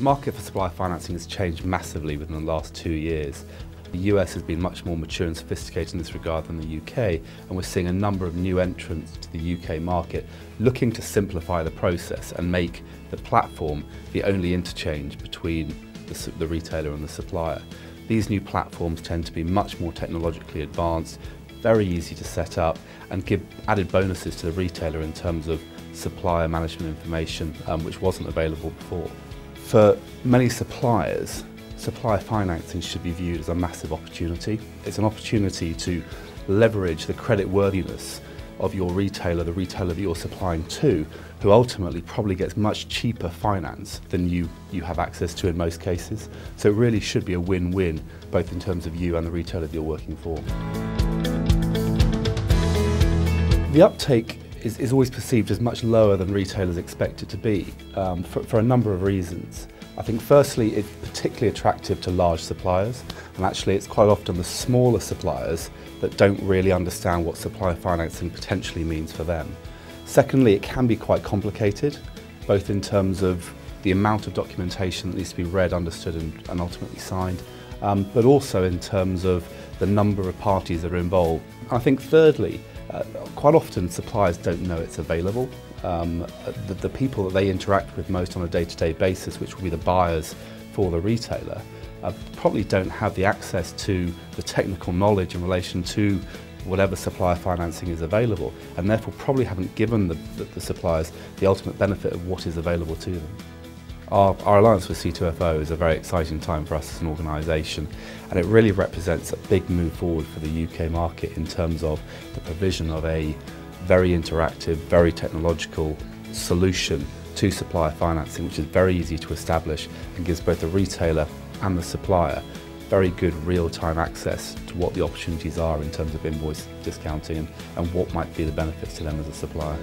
market for supplier financing has changed massively within the last 2 years. The US has been much more mature and sophisticated in this regard than the UK, and we're seeing a number of new entrants to the UK market looking to simplify the process and make the platform the only interchange between the retailer and the supplier. These new platforms tend to be much more technologically advanced, very easy to set up, and give added bonuses to the retailer in terms of supplier management information, which wasn't available before. For many suppliers, supplier financing should be viewed as a massive opportunity. It's an opportunity to leverage the creditworthiness of your retailer, the retailer that you're supplying to, who ultimately probably gets much cheaper finance than you have access to in most cases. So it really should be a win-win, both in terms of you and the retailer that you're working for. The uptake is always perceived as much lower than retailers expect it to be, for a number of reasons. I think firstly it's particularly attractive to large suppliers, and actually it's quite often the smaller suppliers that don't really understand what supplier financing potentially means for them. Secondly, it can be quite complicated, both in terms of the amount of documentation that needs to be read, understood and ultimately signed, but also in terms of the number of parties that are involved. I think thirdly, quite often suppliers don't know it's available. The people that they interact with most on a day-to-day basis, which will be the buyers for the retailer, probably don't have the access to the technical knowledge in relation to whatever supplier financing is available, and therefore probably haven't given the suppliers the ultimate benefit of what is available to them. Our alliance with C2FO is a very exciting time for us as an organisation, and it really represents a big move forward for the UK market in terms of the provision of a very interactive, very technological solution to supplier financing, which is very easy to establish and gives both the retailer and the supplier very good real-time access to what the opportunities are in terms of invoice discounting and what might be the benefits to them as a supplier.